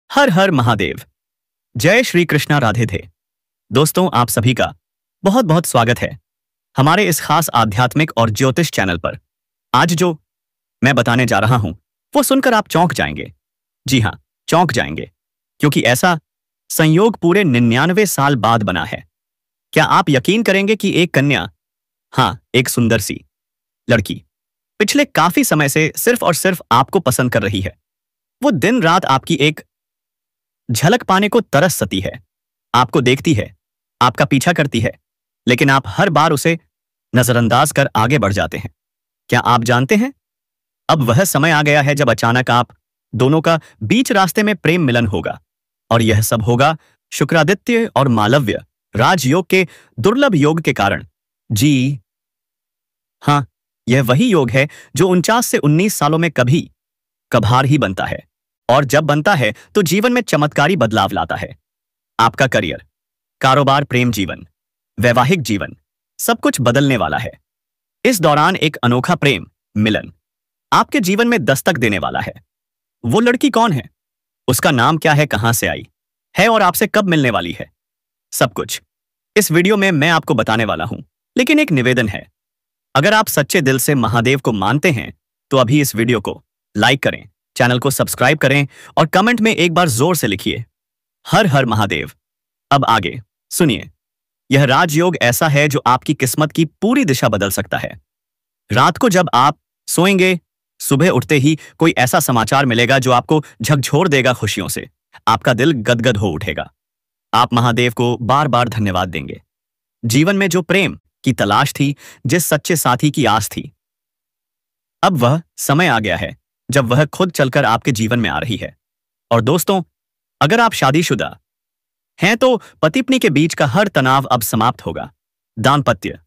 हर हर महादेव। जय श्री कृष्णा, राधे थे। दोस्तों, आप सभी का बहुत बहुत स्वागत है हमारे इस खास आध्यात्मिक और ज्योतिष चैनल पर। आज जो मैं बताने जा रहा हूं वो सुनकर आप चौंक जाएंगे। जी हां, चौंक जाएंगे, क्योंकि ऐसा संयोग पूरे 99 साल बाद बना है। क्या आप यकीन करेंगे कि एक कन्या, हां, एक सुंदर सी लड़की पिछले काफी समय से सिर्फ और सिर्फ आपको पसंद कर रही है। वो दिन रात आपकी एक झलक पाने को तरस सती है, आपको देखती है, आपका पीछा करती है, लेकिन आप हर बार उसे नजरअंदाज कर आगे बढ़ जाते हैं। क्या आप जानते हैं, अब वह समय आ गया है जब अचानक आप दोनों का बीच रास्ते में प्रेम मिलन होगा। और यह सब होगा शुक्रादित्य और मालव्य राजयोग के दुर्लभ योग के कारण। जी हां, यह वही योग है जो 49 से 19 सालों में कभी कभार ही बनता है, और जब बनता है तो जीवन में चमत्कारी बदलाव लाता है। आपका करियर, कारोबार, प्रेम जीवन, वैवाहिक जीवन, सब कुछ बदलने वाला है। इस दौरान एक अनोखा प्रेम मिलन आपके जीवन में दस्तक देने वाला है। वो लड़की कौन है, उसका नाम क्या है, कहां से आई है और आपसे कब मिलने वाली है, सब कुछ इस वीडियो में मैं आपको बताने वाला हूं। लेकिन एक निवेदन है, अगर आप सच्चे दिल से महादेव को मानते हैं तो अभी इस वीडियो को लाइक करें, चैनल को सब्सक्राइब करें और कमेंट में एक बार जोर से लिखिए, हर हर महादेव। अब आगे सुनिए। यह राजयोग ऐसा है जो आपकी किस्मत की पूरी दिशा बदल सकता है। रात को जब आप सोएंगे, सुबह उठते ही कोई ऐसा समाचार मिलेगा जो आपको झकझोर देगा खुशियों से। आपका दिल गदगद हो उठेगा। आप महादेव को बार बार धन्यवाद देंगे। जीवन में जो प्रेम की तलाश थी, जिस सच्चे साथी की आस थी, अब वह समय आ गया है जब वह खुद चलकर आपके जीवन में आ रही है। और दोस्तों, अगर आप शादीशुदा हैं तो पति पत्नी के बीच का हर तनाव अब समाप्त होगा। दाम्पत्य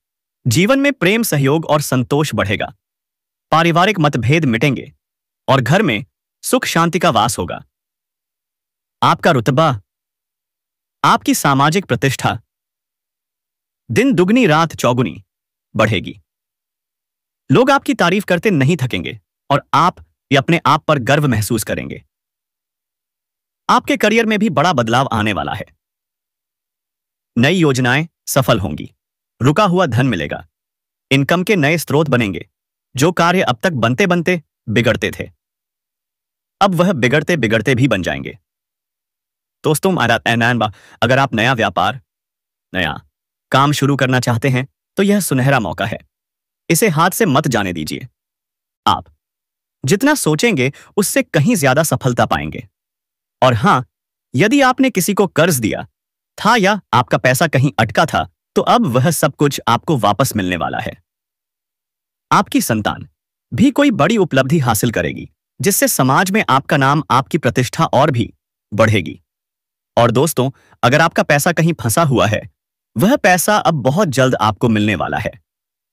जीवन में प्रेम, सहयोग और संतोष बढ़ेगा। पारिवारिक मतभेद मिटेंगे और घर में सुख शांति का वास होगा। आपका रुतबा, आपकी सामाजिक प्रतिष्ठा दिन दुगनी रात चौगुनी बढ़ेगी। लोग आपकी तारीफ करते नहीं थकेंगे और आप भी अपने आप पर गर्व महसूस करेंगे। आपके करियर में भी बड़ा बदलाव आने वाला है। नई योजनाएं सफल होंगी, रुका हुआ धन मिलेगा, इनकम के नए स्रोत बनेंगे। जो कार्य अब तक बनते बनते बिगड़ते थे, अब वह बिगड़ते बिगड़ते भी बन जाएंगे। दोस्तों, अगर आप नया व्यापार, नया काम शुरू करना चाहते हैं तो यह सुनहरा मौका है। इसे हाथ से मत जाने दीजिए। आप जितना सोचेंगे उससे कहीं ज्यादा सफलता पाएंगे। और हां, यदि आपने किसी को कर्ज दिया था या आपका पैसा कहीं अटका था तो अब वह सब कुछ आपको वापस मिलने वाला है। आपकी संतान भी कोई बड़ी उपलब्धि हासिल करेगी, जिससे समाज में आपका नाम, आपकी प्रतिष्ठा और भी बढ़ेगी। और दोस्तों, अगर आपका पैसा कहीं फंसा हुआ है, वह पैसा अब बहुत जल्द आपको मिलने वाला है।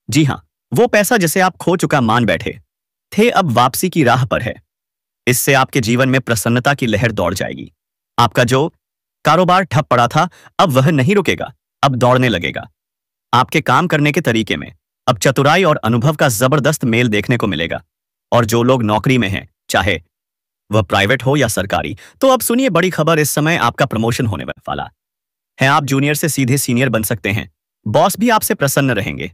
जी हां, वो पैसा जिसे आप खो चुका मान बैठे थे, अब वापसी की राह पर है। इससे आपके जीवन में प्रसन्नता की लहर दौड़ जाएगी। आपका जो कारोबार ठप पड़ा था, अब वह नहीं रुकेगा, अब दौड़ने लगेगा। आपके काम करने के तरीके में अब चतुराई और अनुभव का जबरदस्त मेल देखने को मिलेगा। और जो लोग नौकरी में हैं, चाहे वह प्राइवेट हो या सरकारी, तो अब सुनिए बड़ी खबर, इस समय आपका प्रमोशन होने वाला है। आप जूनियर से सीधे सीनियर बन सकते हैं। बॉस भी आपसे प्रसन्न रहेंगे।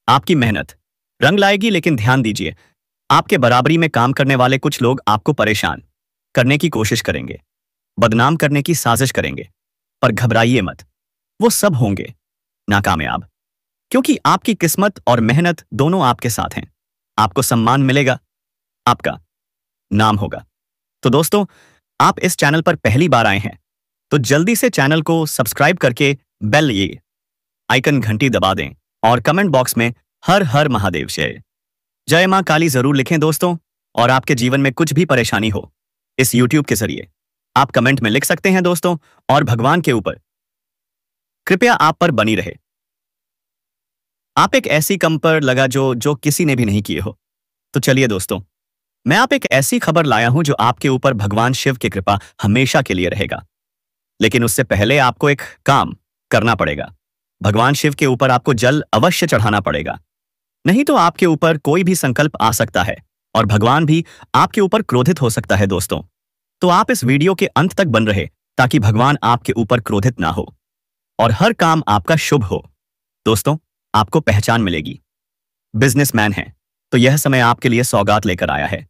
आपकी मेहनत रंग लाएगी, लेकिन ध्यान दीजिए, आपके बराबरी में काम करने वाले कुछ लोग आपको परेशान करने की कोशिश करेंगे, बदनाम करने की साजिश करेंगे। पर घबराइए मत, वो सब होंगे नाकामयाब, क्योंकि आपकी किस्मत और मेहनत दोनों आपके साथ हैं। आपको सम्मान मिलेगा, आपका नाम होगा। तो दोस्तों, आप इस चैनल पर पहली बार आए हैं तो जल्दी से चैनल को सब्सक्राइब करके बेल ये आइकन घंटी दबा दें और कमेंट बॉक्स में हर हर महादेव जय मां काली जरूर लिखें दोस्तों। और आपके जीवन में कुछ भी परेशानी हो, इस YouTube के जरिए आप कमेंट में लिख सकते हैं दोस्तों। और भगवान के ऊपर कृपया आप पर बनी रहे। आप एक ऐसी कम पर लगा जो किसी ने भी नहीं किए हो। तो चलिए दोस्तों, मैं आप एक ऐसी खबर लाया हूं जो आपके ऊपर भगवान शिव की कृपा हमेशा के लिए रहेगा। लेकिन उससे पहले आपको एक काम करना पड़ेगा। भगवान शिव के ऊपर आपको जल अवश्य चढ़ाना पड़ेगा, नहीं तो आपके ऊपर कोई भी संकल्प आ सकता है और भगवान भी आपके ऊपर क्रोधित हो सकता है दोस्तों। तो आप इस वीडियो के अंत तक बन रहे ताकि भगवान आपके ऊपर क्रोधित ना हो और हर काम आपका शुभ हो। दोस्तों, आपको पहचान मिलेगी। बिजनेसमैन हैं तो यह समय आपके लिए सौगात लेकर आया है।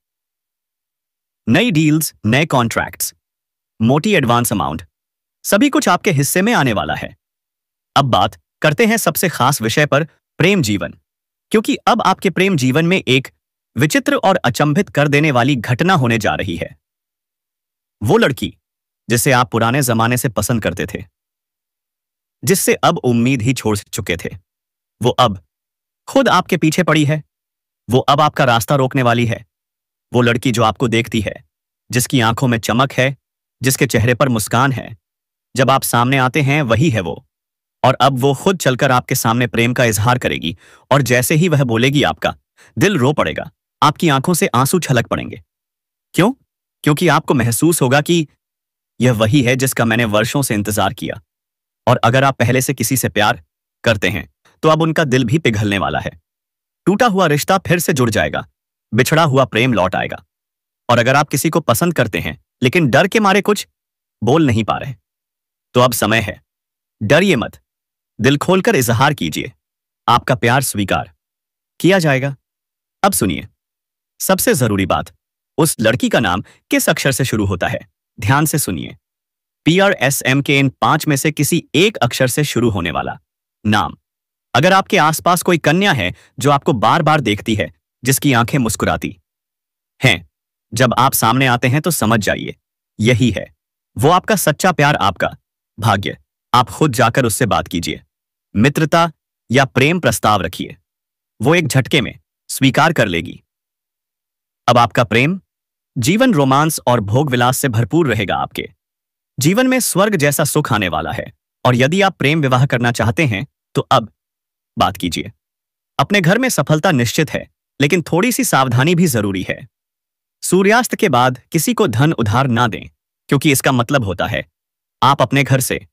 नई डील्स, नए कॉन्ट्रैक्ट्स, मोटी एडवांस अमाउंट, सभी कुछ आपके हिस्से में आने वाला है। अब बात करते हैं सबसे खास विषय पर, प्रेम जीवन, क्योंकि अब आपके प्रेम जीवन में एक विचित्र और अचंभित कर देने वाली घटना होने जा रही है। वो लड़की जिसे आप पुराने जमाने से पसंद करते थे, जिससे अब उम्मीद ही छोड़ चुके थे, वो अब खुद आपके पीछे पड़ी है। वो अब आपका रास्ता रोकने वाली है। वो लड़की जो आपको देखती है, जिसकी आंखों में चमक है, जिसके चेहरे पर मुस्कान है, जब आप सामने आते हैं वही है वो। और अब वो खुद चलकर आपके सामने प्रेम का इजहार करेगी और जैसे ही वह बोलेगी आपका दिल रो पड़ेगा, आपकी आंखों से आंसू छलक पड़ेंगे। क्यों? क्योंकि आपको महसूस होगा कि यह वही है जिसका मैंने वर्षों से इंतजार किया। और अगर आप पहले से किसी से प्यार करते हैं तो अब उनका दिल भी पिघलने वाला है। टूटा हुआ रिश्ता फिर से जुड़ जाएगा, बिछड़ा हुआ प्रेम लौट आएगा। और अगर आप किसी को पसंद करते हैं लेकिन डर के मारे कुछ बोल नहीं पा रहे, तो अब समय है। डरिए मत, दिल खोलकर इजहार कीजिए, आपका प्यार स्वीकार किया जाएगा। अब सुनिए, सबसे जरूरी बात, उस लड़की का नाम किस अक्षर से शुरू होता है? ध्यान से सुनिए। PRSM के इन 5 में से किसी एक अक्षर से शुरू होने वाला नाम। अगर आपके आसपास कोई कन्या है जो आपको बार बार देखती है, जिसकी आंखें मुस्कुराती हैं जब आप सामने आते हैं, तो समझ जाइए यही है वो आपका सच्चा प्यार, आपका भाग्य। आप खुद जाकर उससे बात कीजिए, मित्रता या प्रेम प्रस्ताव रखिए, वो एक झटके में स्वीकार कर लेगी। अब आपका प्रेम जीवन रोमांस और भोग विलास से भरपूर रहेगा। आपके जीवन में स्वर्ग जैसा सुख आने वाला है। और यदि आप प्रेम विवाह करना चाहते हैं तो अब बात कीजिए। अपने घर में सफलता निश्चित है, लेकिन थोड़ी सी सावधानी भी जरूरी है। सूर्यास्त के बाद किसी को धन उधार ना दें, क्योंकि इसका मतलब होता है आप अपने घर से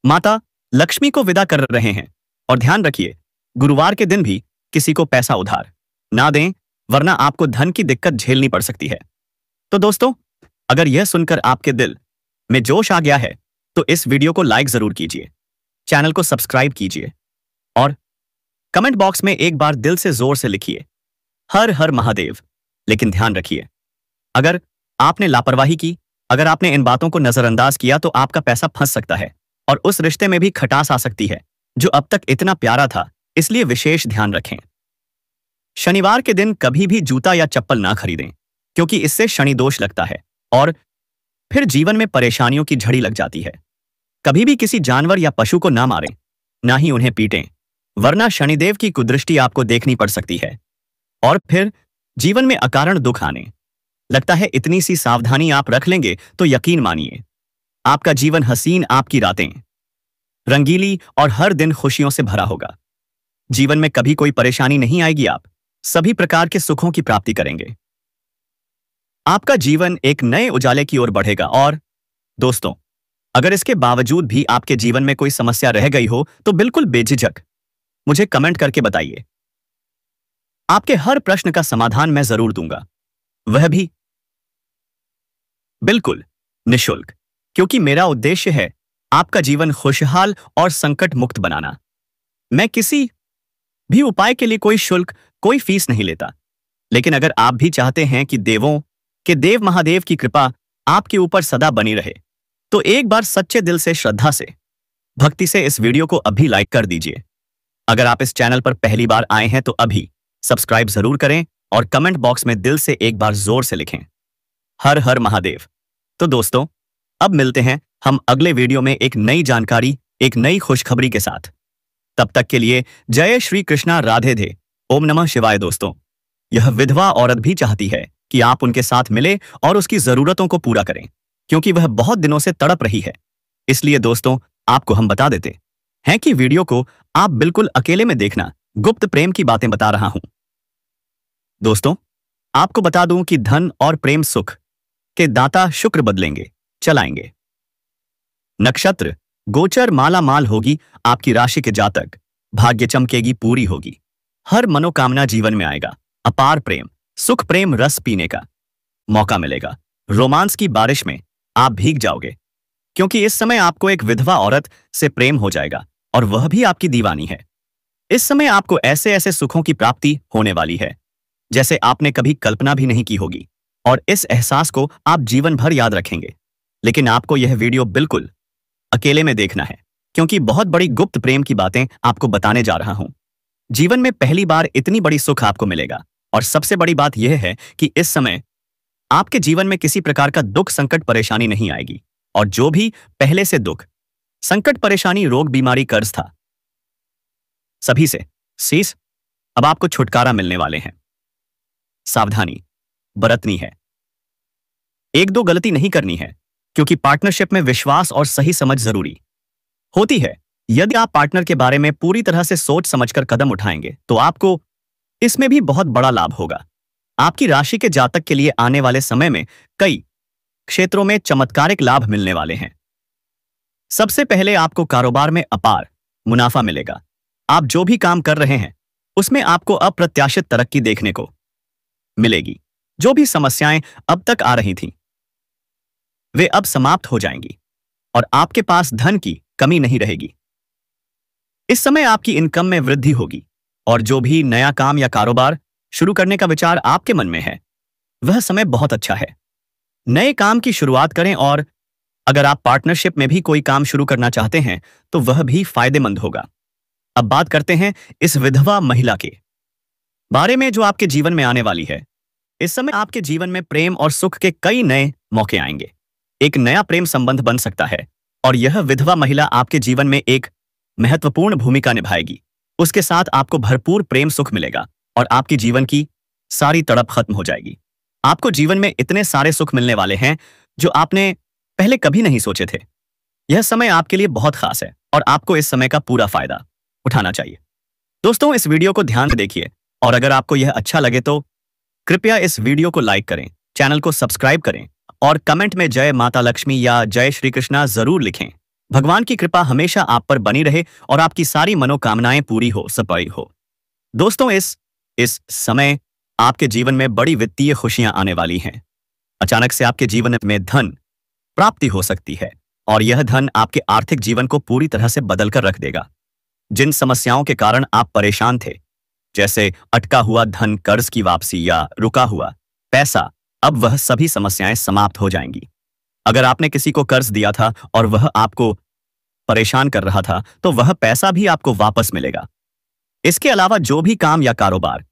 माता लक्ष्मी को विदा कर रहे हैं। और ध्यान रखिए, गुरुवार के दिन भी किसी को पैसा उधार ना दें, वरना आपको धन की दिक्कत झेलनी पड़ सकती है। तो दोस्तों, अगर यह सुनकर आपके दिल में जोश आ गया है तो इस वीडियो को लाइक जरूर कीजिए, चैनल को सब्सक्राइब कीजिए और कमेंट बॉक्स में एक बार दिल से जोर से लिखिए, हर हर महादेव। लेकिन ध्यान रखिए, अगर आपने लापरवाही की, अगर आपने इन बातों को नजरअंदाज किया, तो आपका पैसा फंस सकता है और उस रिश्ते में भी खटास आ सकती है जो अब तक इतना प्यारा था। इसलिए विशेष ध्यान रखें। शनिवार के दिन कभी भी जूता या चप्पल ना खरीदें, क्योंकि इससे शनि दोष लगता है और फिर जीवन में परेशानियों की झड़ी लग जाती है। कभी भी किसी जानवर या पशु को ना मारें, ना ही उन्हें पीटें, वरना शनिदेव की कुदृष्टि आपको देखनी पड़ सकती है और फिर जीवन में अकारण दुख आने लगता है। इतनी सी सावधानी आप रख लेंगे तो यकीन मानिए, आपका जीवन हसीन, आपकी रातें रंगीली और हर दिन खुशियों से भरा होगा। जीवन में कभी कोई परेशानी नहीं आएगी, आप सभी प्रकार के सुखों की प्राप्ति करेंगे। आपका जीवन एक नए उजाले की ओर बढ़ेगा। और दोस्तों, अगर इसके बावजूद भी आपके जीवन में कोई समस्या रह गई हो तो बिल्कुल बेझिझक मुझे कमेंट करके बताइए। आपके हर प्रश्न का समाधान मैं जरूर दूंगा, वह भी बिल्कुल निशुल्क, क्योंकि मेरा उद्देश्य है आपका जीवन खुशहाल और संकट मुक्त बनाना। मैं किसी भी उपाय के लिए कोई शुल्क, कोई फीस नहीं लेता। लेकिन अगर आप भी चाहते हैं कि देवों के देव महादेव की कृपा आपके ऊपर सदा बनी रहे, तो एक बार सच्चे दिल से, श्रद्धा से, भक्ति से इस वीडियो को अभी लाइक कर दीजिए। अगर आप इस चैनल पर पहली बार आए हैं तो अभी सब्सक्राइब जरूर करें और कमेंट बॉक्स में दिल से एक बार जोर से लिखें, हर हर महादेव। तो दोस्तों, अब मिलते हैं हम अगले वीडियो में एक नई जानकारी, एक नई खुशखबरी के साथ। तब तक के लिए जय श्री कृष्णा, राधे धे, ओम नमः शिवाय। दोस्तों, यह विधवा औरत भी चाहती है कि आप उनके साथ मिले और उसकी जरूरतों को पूरा करें, क्योंकि वह बहुत दिनों से तड़प रही है। इसलिए दोस्तों, आपको हम बता देते हैं कि वीडियो को आप बिल्कुल अकेले में देखना। गुप्त प्रेम की बातें बता रहा हूं। दोस्तों, आपको बता दूं कि धन और प्रेम सुख के दाता शुक्र बदलेंगे, चलाएंगे। नक्षत्र गोचर माला माल होगी आपकी राशि के जातक, भाग्य चमकेगी, पूरी होगी, हर मनोकामना जीवन में आएगा। अपार प्रेम, सुख, प्रेम रस पीने का मौका मिलेगा। रोमांस की बारिश में आप भीग जाओगे, क्योंकि इस समय आपको एक विधवा औरत से प्रेम हो जाएगा और वह भी आपकी दीवानी है। इस समय आपको ऐसे ऐसे सुखों की प्राप्ति होने वाली है जैसे आपने कभी कल्पना भी नहीं की होगी, और इस एहसास को आप जीवन भर याद रखेंगे। लेकिन आपको यह वीडियो बिल्कुल अकेले में देखना है, क्योंकि बहुत बड़ी गुप्त प्रेम की बातें आपको बताने जा रहा हूं। जीवन में पहली बार इतनी बड़ी सुख आपको मिलेगा, और सबसे बड़ी बात यह है कि इस समय आपके जीवन में किसी प्रकार का दुख, संकट, परेशानी नहीं आएगी। और जो भी पहले से दुख, संकट, परेशानी, रोग, बीमारी, कर्ज था, सभी से शेष अब आपको छुटकारा मिलने वाले हैं। सावधानी बरतनी है, एक दो गलती नहीं करनी है, क्योंकि पार्टनरशिप में विश्वास और सही समझ जरूरी होती है। यदि आप पार्टनर के बारे में पूरी तरह से सोच समझकर कदम उठाएंगे तो आपको इसमें भी बहुत बड़ा लाभ होगा। आपकी राशि के जातक के लिए आने वाले समय में कई क्षेत्रों में चमत्कारिक लाभ मिलने वाले हैं। सबसे पहले आपको कारोबार में अपार मुनाफा मिलेगा। आप जो भी काम कर रहे हैं उसमें आपको अप्रत्याशित तरक्की देखने को मिलेगी। जो भी समस्याएं अब तक आ रही थीं, वे अब समाप्त हो जाएंगी और आपके पास धन की कमी नहीं रहेगी। इस समय आपकी इनकम में वृद्धि होगी, और जो भी नया काम या कारोबार शुरू करने का विचार आपके मन में है, वह समय बहुत अच्छा है। नए काम की शुरुआत करें, और अगर आप पार्टनरशिप में भी कोई काम शुरू करना चाहते हैं तो वह भी फायदेमंद होगा। अब बात करते हैं इस विधवा महिला के बारे में जो आपके जीवन में आने वाली है। इस समय आपके जीवन में प्रेम और सुख के कई नए मौके आएंगे। एक नया प्रेम संबंध बन सकता है, और यह विधवा महिला आपके जीवन में एक महत्वपूर्ण भूमिका निभाएगी। उसके साथ आपको भरपूर प्रेम सुख मिलेगा और आपकी जीवन की सारी तड़प खत्म हो जाएगी। आपको जीवन में इतने सारे सुख मिलने वाले हैं जो आपने पहले कभी नहीं सोचे थे। यह समय आपके लिए बहुत खास है और आपको इस समय का पूरा फायदा उठाना चाहिए। दोस्तों, इस वीडियो को ध्यान से देखिए, और अगर आपको यह अच्छा लगे तो कृपया इस वीडियो को लाइक करें, चैनल को सब्सक्राइब करें और कमेंट में जय माता लक्ष्मी या जय श्री कृष्णा जरूर लिखें। भगवान की कृपा हमेशा आप पर बनी रहे और आपकी सारी मनोकामनाएं पूरी हो, सफल हो। दोस्तों, इस समय आपके जीवन में बड़ी वित्तीय खुशियां आने वाली हैं। अचानक से आपके जीवन में धन प्राप्ति हो सकती है, और यह धन आपके आर्थिक जीवन को पूरी तरह से बदल कर रख देगा। जिन समस्याओं के कारण आप परेशान थे, जैसे अटका हुआ धन, कर्ज की वापसी या रुका हुआ पैसा, अब वह सभी समस्याएं समाप्त हो जाएंगी। अगर आपने किसी को कर्ज दिया था और वह आपको परेशान कर रहा था, तो वह पैसा भी आपको वापस मिलेगा। इसके अलावा जो भी काम या कारोबार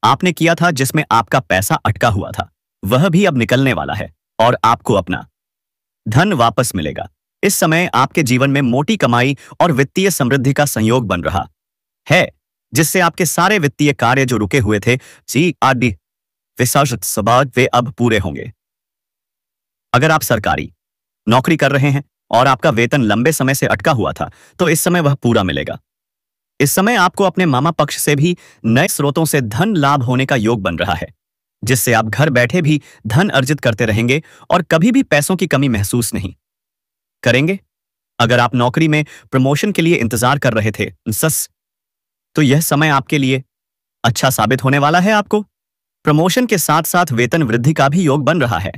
आपने किया था जिसमें आपका पैसा अटका हुआ था, वह भी अब निकलने वाला है और आपको अपना धन वापस मिलेगा। इस समय आपके जीवन में मोटी कमाई और वित्तीय समृद्धि का संयोग बन रहा है, जिससे आपके सारे वित्तीय कार्य जो रुके हुए थे वे अब पूरे होंगे। अगर आप सरकारी नौकरी कर रहे हैं और आपका वेतन लंबे समय से अटका हुआ था, तो इस समय वह पूरा मिलेगा। इस समय आपको अपने मामा पक्ष से भी नए स्रोतों से धन लाभ होने का योग बन रहा है, जिससे आप घर बैठे भी धन अर्जित करते रहेंगे और कभी भी पैसों की कमी महसूस नहीं करेंगे। अगर आप नौकरी में प्रमोशन के लिए इंतजार कर रहे थे तो यह समय आपके लिए अच्छा साबित होने वाला है। आपको प्रमोशन के साथ साथ वेतन वृद्धि का भी योग बन रहा है।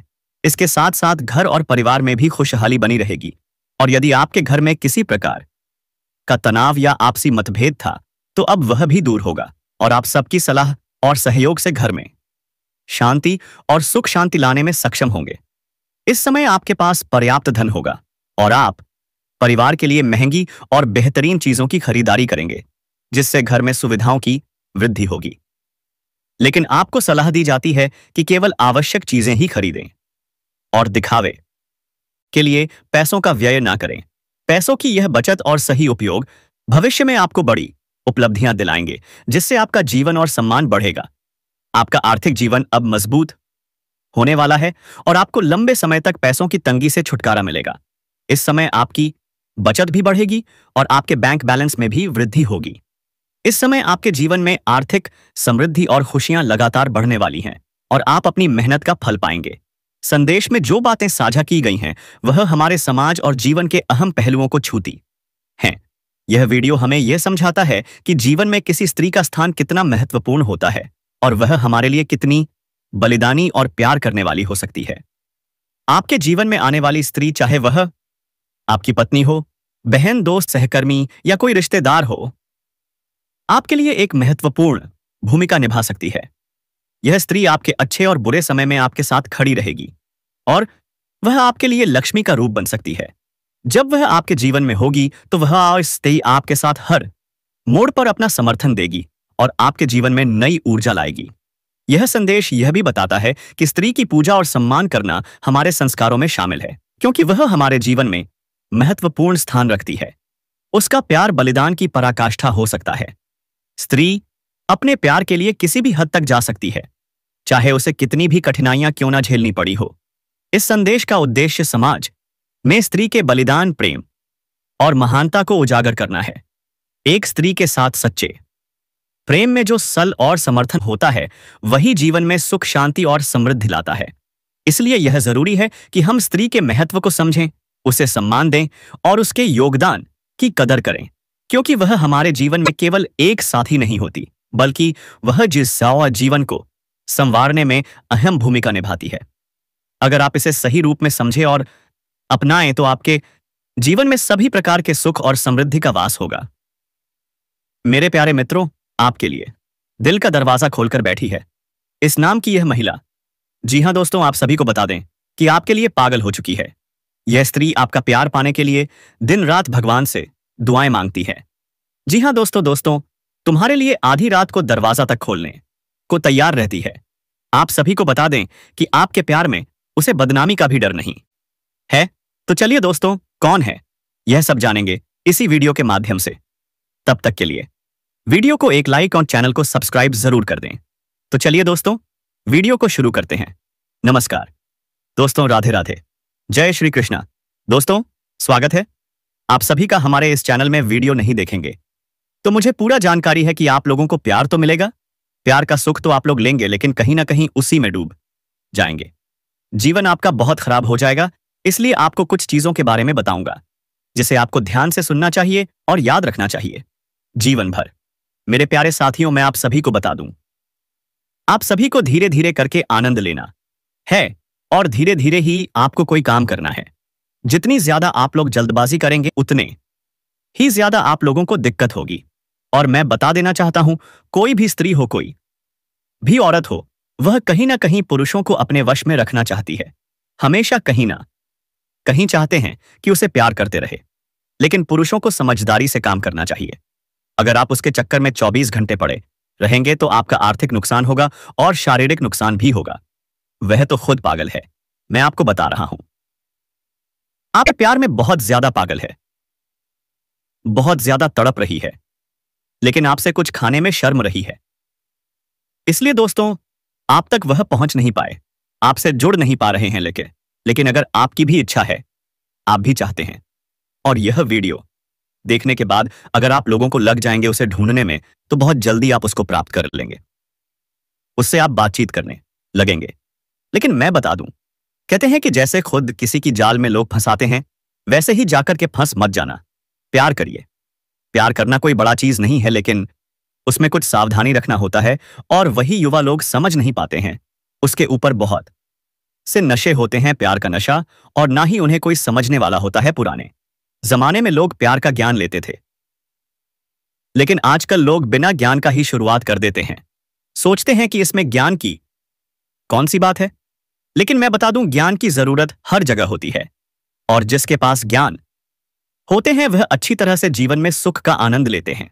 इसके साथ साथ घर और परिवार में भी खुशहाली बनी रहेगी, और यदि आपके घर में किसी प्रकार का तनाव या आपसी मतभेद था तो अब वह भी दूर होगा, और आप सबकी सलाह और सहयोग से घर में शांति और सुख शांति लाने में सक्षम होंगे। इस समय आपके पास पर्याप्त धन होगा और आप परिवार के लिए महंगी और बेहतरीन चीजों की खरीदारी करेंगे, जिससे घर में सुविधाओं की वृद्धि होगी। लेकिन आपको सलाह दी जाती है कि केवल आवश्यक चीजें ही खरीदें और दिखावे के लिए पैसों का व्यय ना करें। पैसों की यह बचत और सही उपयोग भविष्य में आपको बड़ी उपलब्धियां दिलाएंगे, जिससे आपका जीवन और सम्मान बढ़ेगा। आपका आर्थिक जीवन अब मजबूत होने वाला है और आपको लंबे समय तक पैसों की तंगी से छुटकारा मिलेगा। इस समय आपकी बचत भी बढ़ेगी और आपके बैंक बैलेंस में भी वृद्धि होगी। इस समय आपके जीवन में आर्थिक समृद्धि और खुशियां लगातार बढ़ने वाली हैं और आप अपनी मेहनत का फल पाएंगे। संदेश में जो बातें साझा की गई हैं वह हमारे समाज और जीवन के अहम पहलुओं को छूती हैं। यह वीडियो हमें यह समझाता है कि जीवन में किसी स्त्री का स्थान कितना महत्वपूर्ण होता है और वह हमारे लिए कितनी बलिदानी और प्यार करने वाली हो सकती है। आपके जीवन में आने वाली स्त्री, चाहे वह आपकी पत्नी हो, बहन, दोस्त, सहकर्मी या कोई रिश्तेदार हो, आपके लिए एक महत्वपूर्ण भूमिका निभा सकती है। यह स्त्री आपके अच्छे और बुरे समय में आपके साथ खड़ी रहेगी और वह आपके लिए लक्ष्मी का रूप बन सकती है। जब वह आपके जीवन में होगी तो वह स्त्री आपके साथ हर मोड़ पर अपना समर्थन देगी और आपके जीवन में नई ऊर्जा लाएगी। यह संदेश यह भी बताता है कि स्त्री की पूजा और सम्मान करना हमारे संस्कारों में शामिल है, क्योंकि वह हमारे जीवन में महत्वपूर्ण स्थान रखती है। उसका प्यार बलिदान की पराकाष्ठा हो सकता है। स्त्री अपने प्यार के लिए किसी भी हद तक जा सकती है, चाहे उसे कितनी भी कठिनाइयां क्यों ना झेलनी पड़ी हो। इस संदेश का उद्देश्य समाज में स्त्री के बलिदान, प्रेम और महानता को उजागर करना है। एक स्त्री के साथ सच्चे प्रेम में जो सल और समर्थन होता है, वही जीवन में सुख, शांति और समृद्धि लाता है। इसलिए यह जरूरी है कि हम स्त्री के महत्व को समझें, उसे सम्मान दें और उसके योगदान की कदर करें, क्योंकि वह हमारे जीवन में केवल एक साथी नहीं होती, बल्कि वह जिस जीवन को संवारने में अहम भूमिका निभाती है। अगर आप इसे सही रूप में समझें और अपनाएं तो आपके जीवन में सभी प्रकार के सुख और समृद्धि का वास होगा। मेरे प्यारे मित्रों, आपके लिए दिल का दरवाजा खोलकर बैठी है इस नाम की यह महिला। जी हां दोस्तों, आप सभी को बता दें कि आपके लिए पागल हो चुकी है। यह स्त्री आपका प्यार पाने के लिए दिन रात भगवान से दुआएं मांगती है। जी हां दोस्तों, तुम्हारे लिए आधी रात को दरवाजा तक खोलने को तैयार रहती है। आप सभी को बता दें कि आपके प्यार में उसे बदनामी का भी डर नहीं है। तो चलिए दोस्तों, कौन है यह सब जानेंगे इसी वीडियो के माध्यम से। तब तक के लिए वीडियो को एक लाइक और चैनल को सब्सक्राइब जरूर कर दें। तो चलिए दोस्तों, वीडियो को शुरू करते हैं। नमस्कार दोस्तों, राधे राधे, जय श्री कृष्णा। दोस्तों, स्वागत है आप सभी का हमारे इस चैनल में। वीडियो नहीं देखेंगे तो मुझे पूरा जानकारी है कि आप लोगों को प्यार तो मिलेगा, प्यार का सुख तो आप लोग लेंगे, लेकिन कहीं ना कहीं उसी में डूब जाएंगे। जीवन आपका बहुत खराब हो जाएगा। इसलिए आपको कुछ चीजों के बारे में बताऊंगा जिसे आपको ध्यान से सुनना चाहिए और याद रखना चाहिए जीवन भर। मेरे प्यारे साथियों, मैं आप सभी को बता दूं, आप सभी को धीरे धीरे करके आनंद लेना है और धीरे धीरे ही आपको कोई काम करना है। जितनी ज्यादा आप लोग जल्दबाजी करेंगे, उतने ही ज्यादा आप लोगों को दिक्कत होगी। और मैं बता देना चाहता हूं, कोई भी स्त्री हो, कोई भी औरत हो, वह कहीं ना कहीं पुरुषों को अपने वश में रखना चाहती है। हमेशा कहीं ना कहीं चाहते हैं कि उसे प्यार करते रहे, लेकिन पुरुषों को समझदारी से काम करना चाहिए। अगर आप उसके चक्कर में 24 घंटे पड़े रहेंगे तो आपका आर्थिक नुकसान होगा और शारीरिक नुकसान भी होगा। वह तो खुद पागल है, मैं आपको बता रहा हूं। आप प्यार में बहुत ज्यादा पागल है, बहुत ज्यादा तड़प रही है, लेकिन आपसे कुछ खाने में शर्म रही है। इसलिए दोस्तों, आप तक वह पहुंच नहीं पाए, आपसे जुड़ नहीं पा रहे हैं। लेकिन अगर आपकी भी इच्छा है, आप भी चाहते हैं, और यह वीडियो देखने के बाद अगर आप लोगों को लग जाएंगे उसे ढूंढने में, तो बहुत जल्दी आप उसको प्राप्त कर लेंगे, उससे आप बातचीत करने लगेंगे। लेकिन मैं बता दूं, कहते हैं कि जैसे खुद किसी की जाल में लोग फंसाते हैं, वैसे ही जाकर के फंस मत जाना। प्यार करिए। प्यार करना कोई बड़ा चीज नहीं है, लेकिन उसमें कुछ सावधानी रखना होता है, और वही युवा लोग समझ नहीं पाते हैं। उसके ऊपर बहुत से नशे होते हैं, प्यार का नशा, और ना ही उन्हें कोई समझने वाला होता है। पुराने जमाने में लोग प्यार का ज्ञान लेते थे, लेकिन आजकल लोग बिना ज्ञान का ही शुरुआत कर देते हैं। सोचते हैं कि इसमें ज्ञान की कौन सी बात है, लेकिन मैं बता दूं, ज्ञान की जरूरत हर जगह होती है, और जिसके पास ज्ञान होते हैं वह अच्छी तरह से जीवन में सुख का आनंद लेते हैं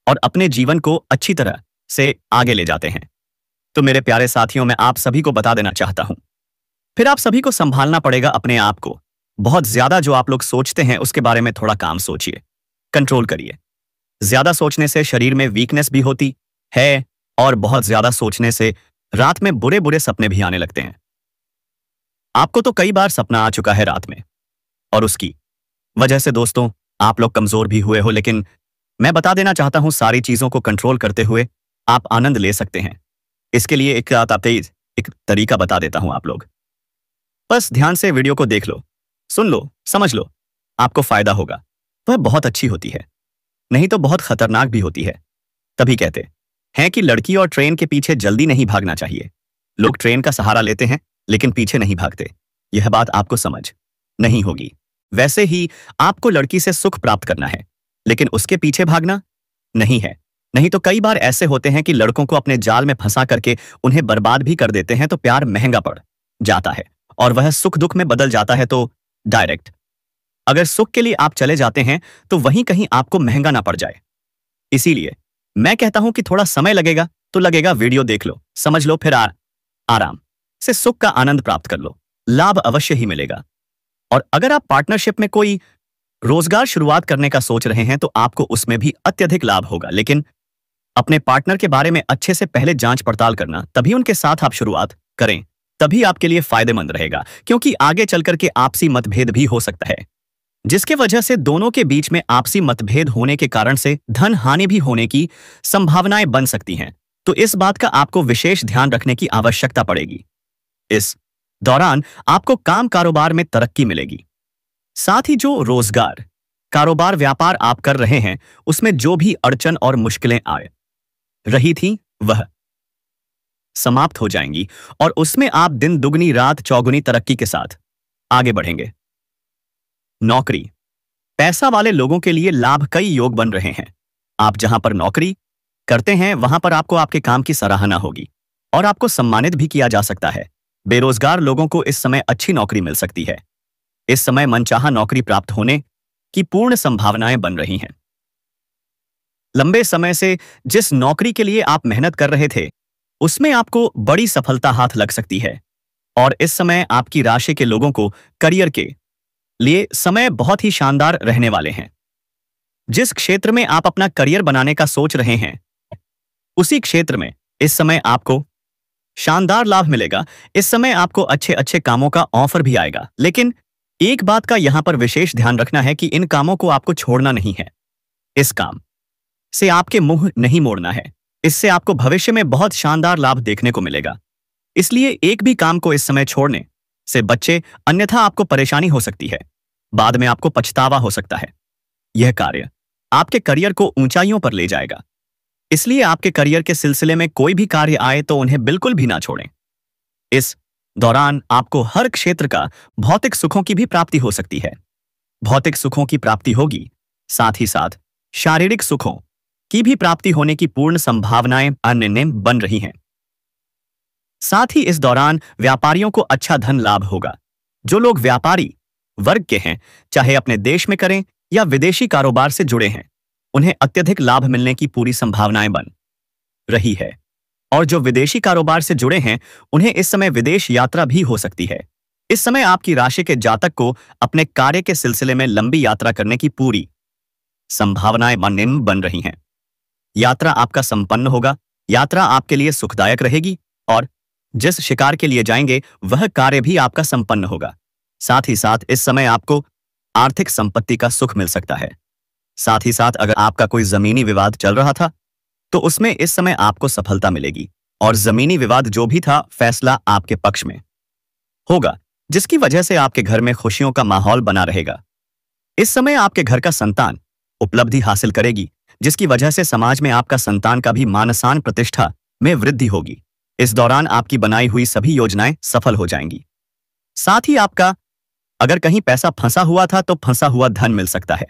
और अपने जीवन को अच्छी तरह से आगे ले जाते हैं। तो मेरे प्यारे साथियों, मैं आप सभी को बता देना चाहता हूं, फिर आप सभी को संभालना पड़ेगा अपने आप को। बहुत ज्यादा जो आप लोग सोचते हैं उसके बारे में थोड़ा काम सोचिए, कंट्रोल करिए। ज्यादा सोचने से शरीर में वीकनेस भी होती है, और बहुत ज्यादा सोचने से रात में बुरे बुरे सपने भी आने लगते हैं। आपको तो कई बार सपना आ चुका है रात में, और उसकी वजह से दोस्तों आप लोग कमजोर भी हुए हो। लेकिन मैं बता देना चाहता हूं, सारी चीजों को कंट्रोल करते हुए आप आनंद ले सकते हैं। इसके लिए एक तरीका बता देता हूं। आप लोग बस ध्यान से वीडियो को देख लो, सुन लो, समझ लो, आपको फायदा होगा। वह बहुत अच्छी होती है, नहीं तो बहुत खतरनाक भी होती है। तभी कहते हैं कि लड़की और ट्रेन के पीछे जल्दी नहीं भागना चाहिए। लोग ट्रेन का सहारा लेते हैं लेकिन पीछे नहीं भागते। यह बात आपको समझ नहीं होगी। वैसे ही आपको लड़की से सुख प्राप्त करना है, लेकिन उसके पीछे भागना नहीं है। नहीं तो कई बार ऐसे होते हैं कि लड़कों को अपने जाल में फंसा करके उन्हें बर्बाद भी कर देते हैं, तो प्यार महंगा पड़ जाता है और वह सुख दुख में बदल जाता है। तो डायरेक्ट अगर सुख के लिए आप चले जाते हैं तो वहीं कहीं आपको महंगा ना पड़ जाए। इसीलिए मैं कहता हूं कि थोड़ा समय लगेगा तो लगेगा, वीडियो देख लो, समझ लो, फिर आराम से सुख का आनंद प्राप्त कर लो। लाभ अवश्य ही मिलेगा। और अगर आप पार्टनरशिप में कोई रोजगार शुरुआत करने का सोच रहे हैं तो आपको उसमें भी अत्यधिक लाभ होगा, लेकिन अपने पार्टनर के बारे में अच्छे से पहले जांच पड़ताल करना, तभी उनके साथ आप शुरुआत करें, तभी आपके लिए फायदेमंद रहेगा। क्योंकि आगे चलकर के आपसी मतभेद भी हो सकता है, जिसके वजह से दोनों के बीच में आपसी मतभेद होने के कारण से धन हानि भी होने की संभावनाएं बन सकती हैं। तो इस बात का आपको विशेष ध्यान रखने की आवश्यकता पड़ेगी। इस दौरान आपको काम कारोबार में तरक्की मिलेगी। साथ ही जो रोजगार, कारोबार, व्यापार आप कर रहे हैं उसमें जो भी अड़चन और मुश्किलें आ रही थी वह समाप्त हो जाएंगी और उसमें आप दिन दुगनी रात चौगुनी तरक्की के साथ आगे बढ़ेंगे। नौकरी, पैसा वाले लोगों के लिए लाभ कई योग बन रहे हैं। आप जहां पर नौकरी करते हैं वहां पर आपको आपके काम की सराहना होगी और आपको सम्मानित भी किया जा सकता है। बेरोजगार लोगों को इस समय अच्छी नौकरी मिल सकती है। इस समय मनचाहा नौकरी प्राप्त होने की पूर्ण संभावनाएं बन रही हैं। लंबे समय से जिस नौकरी के लिए आप मेहनत कर रहे थे उसमें आपको बड़ी सफलता हाथ लग सकती है और इस समय आपकी राशि के लोगों को करियर के लिए समय बहुत ही शानदार रहने वाले हैं। जिस क्षेत्र में आप अपना करियर बनाने का सोच रहे हैं उसी क्षेत्र में इस समय आपको शानदार लाभ मिलेगा। इस समय आपको अच्छे अच्छे कामों का ऑफर भी आएगा, लेकिन एक बात का यहां पर विशेष ध्यान रखना है कि इन कामों को आपको छोड़ना नहीं है। इस काम से आपके मुंह नहीं मोड़ना है। इससे आपको भविष्य में बहुत शानदार लाभ देखने को मिलेगा। इसलिए एक भी काम को इस समय छोड़ने से बच्चे, अन्यथा आपको परेशानी हो सकती है, बाद में आपको पछतावा हो सकता है। यह कार्य आपके करियर को ऊंचाइयों पर ले जाएगा। इसलिए आपके करियर के सिलसिले में कोई भी कार्य आए तो उन्हें बिल्कुल भी ना छोड़ें। इस दौरान आपको हर क्षेत्र का भौतिक सुखों की भी प्राप्ति हो सकती है। भौतिक सुखों की प्राप्ति होगी, साथ ही साथ शारीरिक सुखों की भी प्राप्ति होने की पूर्ण संभावनाएं अन्य बन रही हैं। साथ ही इस दौरान व्यापारियों को अच्छा धन लाभ होगा। जो लोग व्यापारी वर्ग के हैं, चाहे अपने देश में करें या विदेशी कारोबार से जुड़े हैं, उन्हें अत्यधिक लाभ मिलने की पूरी संभावनाएं बन रही है। और जो विदेशी कारोबार से जुड़े हैं उन्हें इस समय विदेश यात्रा भी हो सकती है। इस समय आपकी राशि के जातक को अपने कार्य के सिलसिले में लंबी यात्रा करने की पूरी संभावनाएं बन रही हैं। यात्रा आपका संपन्न होगा। यात्रा आपके लिए सुखदायक रहेगी और जिस शिकार के लिए जाएंगे वह कार्य भी आपका संपन्न होगा। साथ ही साथ इस समय आपको आर्थिक संपत्ति का सुख मिल सकता है। साथ ही साथ अगर आपका कोई जमीनी विवाद चल रहा था तो उसमें इस समय आपको सफलता मिलेगी और जमीनी विवाद जो भी था, फैसला आपके पक्ष में होगा, जिसकी वजह से आपके घर में खुशियों का माहौल बना रहेगा। इस समय आपके घर का संतान उपलब्धि हासिल करेगी, जिसकी वजह से समाज में आपका संतान का भी मान प्रतिष्ठा में वृद्धि होगी। इस दौरान आपकी बनाई हुई सभी योजनाएं सफल हो जाएंगी। साथ ही आपका अगर कहीं पैसा फंसा हुआ था तो फंसा हुआ धन मिल सकता है।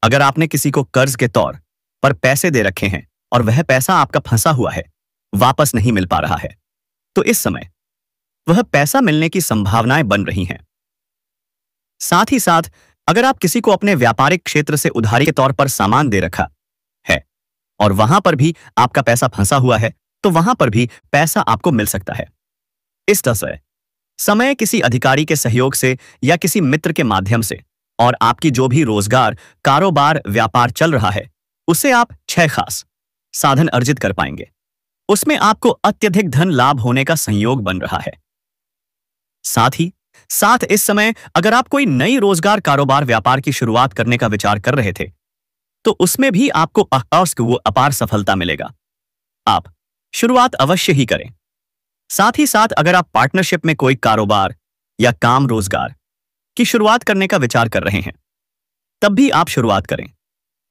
अगर आपने किसी को कर्ज के तौर पर पैसे दे रखे हैं और वह पैसा आपका फंसा हुआ है, वापस नहीं मिल पा रहा है, तो इस समय वह पैसा मिलने की संभावनाएं बन रही हैं। साथ ही साथ अगर आप किसी को अपने व्यापारिक क्षेत्र से उधारी के तौर पर सामान दे रखा है और वहां पर भी आपका पैसा फंसा हुआ है, तो वहां पर भी पैसा आपको मिल सकता है। इस समय किसी अधिकारी के सहयोग से या किसी मित्र के माध्यम से और आपकी जो भी रोजगार, कारोबार, व्यापार चल रहा है उससे आप 6 खास साधन अर्जित कर पाएंगे। उसमें आपको अत्यधिक धन लाभ होने का संयोग बन रहा है। साथ ही साथ इस समय अगर आप कोई नई रोजगार, कारोबार, व्यापार की शुरुआत करने का विचार कर रहे थे तो उसमें भी आपको अपार सफलता मिलेगा। आप शुरुआत अवश्य ही करें। साथ ही साथ अगर आप पार्टनरशिप में कोई कारोबार या काम, रोजगार की शुरुआत करने का विचार कर रहे हैं तब भी आप शुरुआत करें,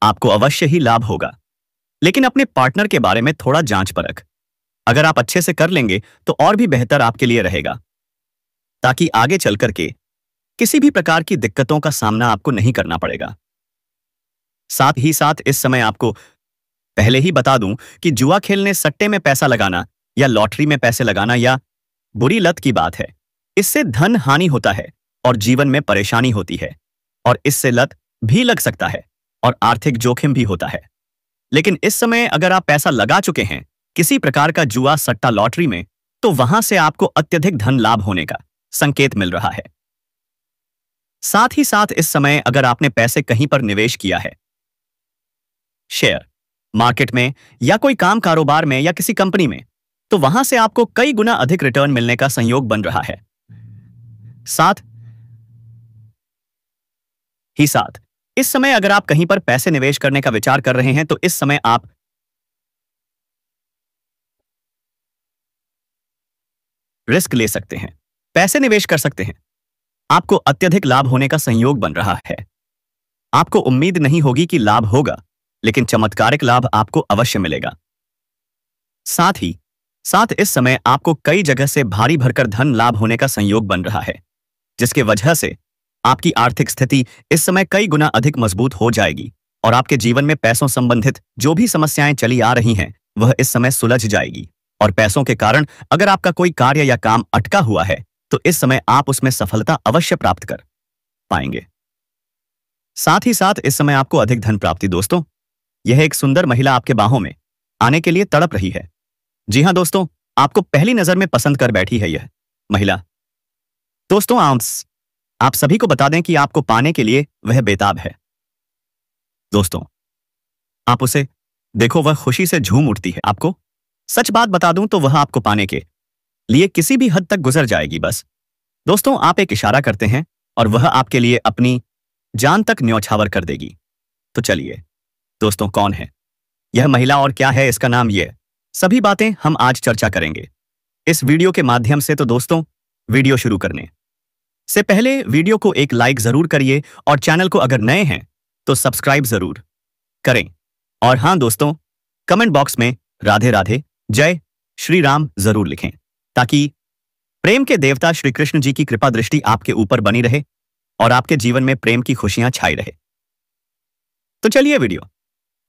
आपको अवश्य ही लाभ होगा। लेकिन अपने पार्टनर के बारे में थोड़ा जांच परख अगर आप अच्छे से कर लेंगे तो और भी बेहतर आपके लिए रहेगा। ताकि आगे चल करके किसी भी प्रकार की दिक्कतों का सामना आपको नहीं करना पड़ेगा। साथ ही साथ इस समय आपको पहले ही बता दूं कि जुआ खेलने, सट्टे में पैसा लगाना या लॉटरी में पैसे लगाना या बुरी लत की बात है। इससे धन हानि होता है और जीवन में परेशानी होती है, और इससे लत भी लग सकता है और आर्थिक जोखिम भी होता है। लेकिन इस समय अगर आप पैसा लगा चुके हैं किसी प्रकार का जुआ, सट्टा, लॉटरी में, तो वहां से आपको अत्यधिक धन लाभ होने का संकेत मिल रहा है। साथ ही साथ इस समय अगर आपने पैसे कहीं पर निवेश किया है, शेयर मार्केट में या कोई काम कारोबार में या किसी कंपनी में, तो वहां से आपको कई गुना अधिक रिटर्न मिलने का संयोग बन रहा है। साथ ही साथ इस समय अगर आप कहीं पर पैसे निवेश करने का विचार कर रहे हैं, तो इस समय आप रिस्क ले सकते हैं, पैसे निवेश कर सकते हैं। आपको अत्यधिक लाभ होने का संयोग बन रहा है। आपको उम्मीद नहीं होगी कि लाभ होगा, लेकिन चमत्कारिक लाभ आपको अवश्य मिलेगा। साथ ही साथ इस समय आपको कई जगह से भारी भरकर धन लाभ होने का संयोग बन रहा है, जिसके वजह से आपकी आर्थिक स्थिति इस समय कई गुना अधिक मजबूत हो जाएगी और आपके जीवन में पैसों संबंधित जो भी समस्याएं चली आ रही हैं, वह इस समय सुलझ जाएगी। और पैसों के कारण अगर आपका कोई कार्य या काम अटका हुआ है, तो इस समय आप उसमें सफलता अवश्य प्राप्त कर पाएंगे। साथ ही साथ इस समय आपको अधिक धन प्राप्ति। दोस्तों, यह एक सुंदर महिला आपके बाहों में आने के लिए तड़प रही है। जी हां दोस्तों, आपको पहली नजर में पसंद कर बैठी है यह महिला। दोस्तों, आप सभी को बता दें कि आपको पाने के लिए वह बेताब है। दोस्तों, आप उसे देखो, वह खुशी से झूम उठती है। आपको सच बात बता दूं तो वह आपको पाने के लिए किसी भी हद तक गुजर जाएगी। बस दोस्तों, आप एक इशारा करते हैं और वह आपके लिए अपनी जान तक न्यौछावर कर देगी। तो चलिए दोस्तों, कौन है यह महिला और क्या है इसका नाम, ये सभी बातें हम आज चर्चा करेंगे इस वीडियो के माध्यम से। तो दोस्तों, वीडियो शुरू करने से पहले वीडियो को एक लाइक जरूर करिए और चैनल को अगर नए हैं तो सब्सक्राइब जरूर करें। और हां दोस्तों, कमेंट बॉक्स में राधे राधे, जय श्री राम जरूर लिखें, ताकि प्रेम के देवता श्री कृष्ण जी की कृपा दृष्टि आपके ऊपर बनी रहे और आपके जीवन में प्रेम की खुशियां छाई रहे। तो चलिए वीडियो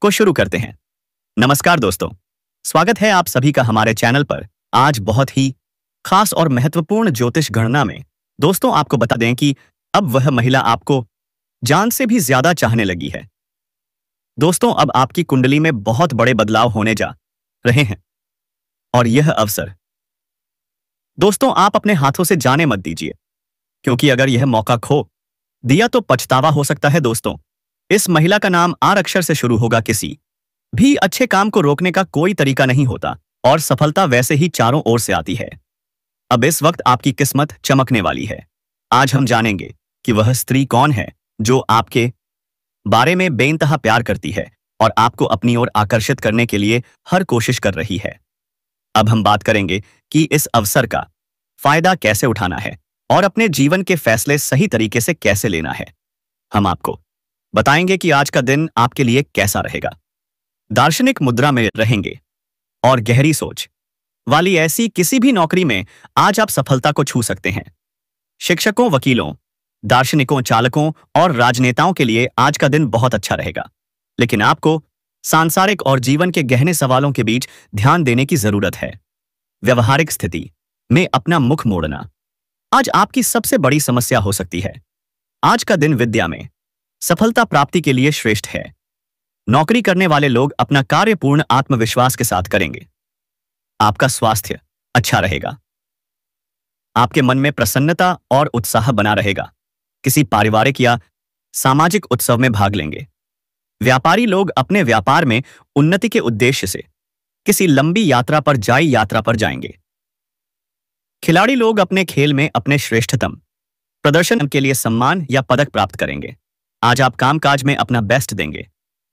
को शुरू करते हैं। नमस्कार दोस्तों, स्वागत है आप सभी का हमारे चैनल पर। आज बहुत ही खास और महत्वपूर्ण ज्योतिष गणना में दोस्तों आपको बता दें कि अब वह महिला आपको जान से भी ज्यादा चाहने लगी है। दोस्तों, अब आपकी कुंडली में बहुत बड़े बदलाव होने जा रहे हैं और यह अवसर दोस्तों आप अपने हाथों से जाने मत दीजिए, क्योंकि अगर यह मौका खो दिया तो पछतावा हो सकता है। दोस्तों, इस महिला का नाम आर अक्षर से शुरू होगा। किसी भी अच्छे काम को रोकने का कोई तरीका नहीं होता और सफलता वैसे ही चारों ओर से आती है। अब इस वक्त आपकी किस्मत चमकने वाली है। आज हम जानेंगे कि वह स्त्री कौन है जो आपके बारे में बेइंतहा प्यार करती है और आपको अपनी ओर आकर्षित करने के लिए हर कोशिश कर रही है। अब हम बात करेंगे कि इस अवसर का फायदा कैसे उठाना है और अपने जीवन के फैसले सही तरीके से कैसे लेना है। हम आपको बताएंगे कि आज का दिन आपके लिए कैसा रहेगा। दार्शनिक मुद्रा में रहेंगे और गहरी सोच वाली ऐसी किसी भी नौकरी में आज आप सफलता को छू सकते हैं। शिक्षकों, वकीलों, दार्शनिकों, चालकों और राजनेताओं के लिए आज का दिन बहुत अच्छा रहेगा, लेकिन आपको सांसारिक और जीवन के गहने सवालों के बीच ध्यान देने की जरूरत है। व्यवहारिक स्थिति में अपना मुख मोड़ना आज आपकी सबसे बड़ी समस्या हो सकती है। आज का दिन विद्या में सफलता प्राप्ति के लिए श्रेष्ठ है। नौकरी करने वाले लोग अपना कार्य पूर्ण आत्मविश्वास के साथ करेंगे। आपका स्वास्थ्य अच्छा रहेगा। आपके मन में प्रसन्नता और उत्साह बना रहेगा। किसी पारिवारिक या सामाजिक उत्सव में भाग लेंगे। व्यापारी लोग अपने व्यापार में उन्नति के उद्देश्य से किसी लंबी यात्रा पर जाएंगे। खिलाड़ी लोग अपने खेल में अपने श्रेष्ठतम प्रदर्शन के लिए सम्मान या पदक प्राप्त करेंगे। आज आप कामकाज में अपना बेस्ट देंगे।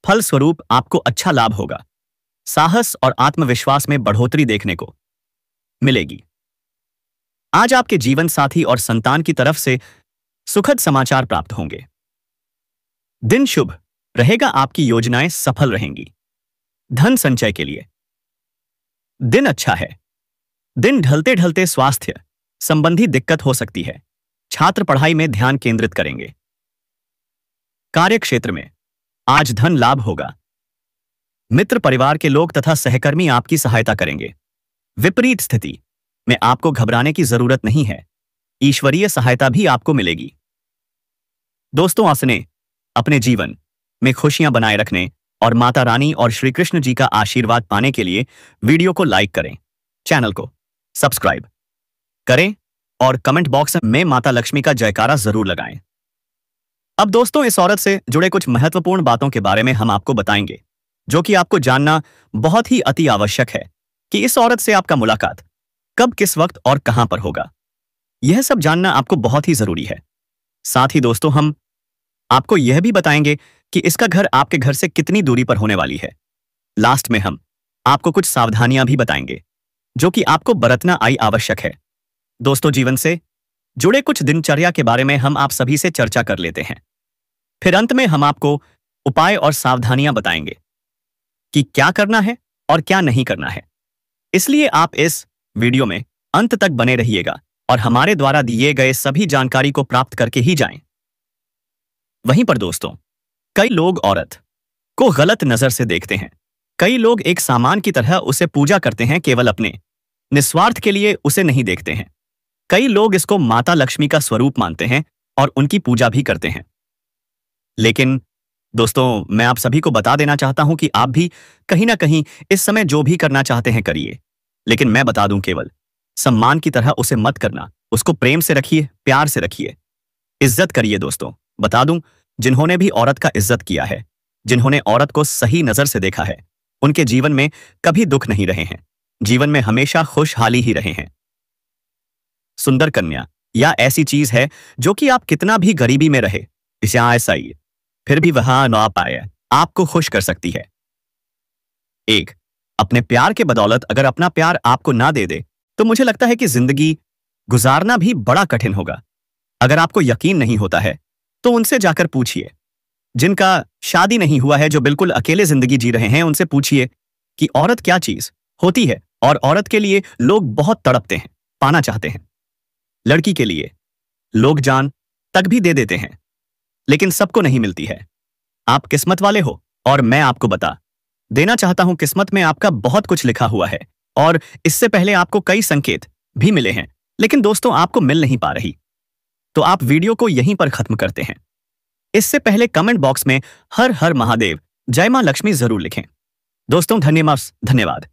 फल स्वरूप आपको अच्छा लाभ होगा। साहस और आत्मविश्वास में बढ़ोतरी देखने को मिलेगी। आज आपके जीवन साथी और संतान की तरफ से सुखद समाचार प्राप्त होंगे। दिन शुभ रहेगा। आपकी योजनाएं सफल रहेंगी। धन संचय के लिए दिन अच्छा है। दिन ढलते ढलते स्वास्थ्य संबंधी दिक्कत हो सकती है। छात्र पढ़ाई में ध्यान केंद्रित करेंगे। कार्य क्षेत्र में आज धन लाभ होगा। मित्र परिवार के लोग तथा सहकर्मी आपकी सहायता करेंगे। विपरीत स्थिति में आपको घबराने की जरूरत नहीं है। ईश्वरीय सहायता भी आपको मिलेगी। दोस्तों, आपने अपने जीवन में खुशियां बनाए रखने और माता रानी और श्री कृष्ण जी का आशीर्वाद पाने के लिए वीडियो को लाइक करें, चैनल को सब्सक्राइब करें और कमेंट बॉक्स में माता लक्ष्मी का जयकारा जरूर लगाएं। अब दोस्तों, इस औरत से जुड़े कुछ महत्वपूर्ण बातों के बारे में हम आपको बताएंगे, जो कि आपको जानना बहुत ही अति आवश्यक है कि इस औरत से आपका मुलाकात कब, किस वक्त और कहां पर होगा। यह सब जानना आपको बहुत ही जरूरी है। साथ ही दोस्तों, हम आपको यह भी बताएंगे कि इसका घर आपके घर से कितनी दूरी पर होने वाली है। लास्ट में हम आपको कुछ सावधानियां भी बताएंगे जो कि आपको बरतना आवश्यक है। दोस्तों, जीवन से जुड़े कुछ दिनचर्या के बारे में हम आप सभी से चर्चा कर लेते हैं। फिर अंत में हम आपको उपाय और सावधानियां बताएंगे कि क्या करना है और क्या नहीं करना है। इसलिए आप इस वीडियो में अंत तक बने रहिएगा और हमारे द्वारा दिए गए सभी जानकारी को प्राप्त करके ही जाएं। वहीं पर दोस्तों, कई लोग औरत को गलत नजर से देखते हैं। कई लोग एक सामान की तरह उसे पूजा करते हैं, केवल अपने निस्वार्थ के लिए उसे नहीं देखते हैं। कई लोग इसको माता लक्ष्मी का स्वरूप मानते हैं और उनकी पूजा भी करते हैं। लेकिन दोस्तों, मैं आप सभी को बता देना चाहता हूं कि आप भी कहीं ना कहीं इस समय जो भी करना चाहते हैं करिए, लेकिन मैं बता दूं, केवल सम्मान की तरह उसे मत करना। उसको प्रेम से रखिए, प्यार से रखिए, इज्जत करिए। दोस्तों, बता दूं, जिन्होंने भी औरत का इज्जत किया है, जिन्होंने औरत को सही नजर से देखा है, उनके जीवन में कभी दुख नहीं रहे हैं, जीवन में हमेशा खुशहाली ही रहे हैं। सुंदर कन्या या ऐसी चीज है जो कि आप कितना भी गरीबी में रहे, इसे ऐसा ही फिर भी वहां ना पाए, आपको खुश कर सकती है। एक, अपने प्यार के बदौलत अगर अपना प्यार आपको ना दे दे तो मुझे लगता है कि जिंदगी गुजारना भी बड़ा कठिन होगा। अगर आपको यकीन नहीं होता है तो उनसे जाकर पूछिए, जिनका शादी नहीं हुआ है, जो बिल्कुल अकेले जिंदगी जी रहे हैं, उनसे पूछिए कि औरत क्या चीज होती है। और औरत के लिए लोग बहुत तड़पते हैं, पाना चाहते हैं। लड़की के लिए लोग जान तक भी दे देते हैं, लेकिन सबको नहीं मिलती है। आप किस्मत वाले हो और मैं आपको बता देना चाहता हूं, किस्मत में आपका बहुत कुछ लिखा हुआ है और इससे पहले आपको कई संकेत भी मिले हैं, लेकिन दोस्तों आपको मिल नहीं पा रही। तो आप वीडियो को यहीं पर खत्म करते हैं। इससे पहले कमेंट बॉक्स में हर हर महादेव, जय मां लक्ष्मी जरूर लिखें। दोस्तों, धन्यवाद।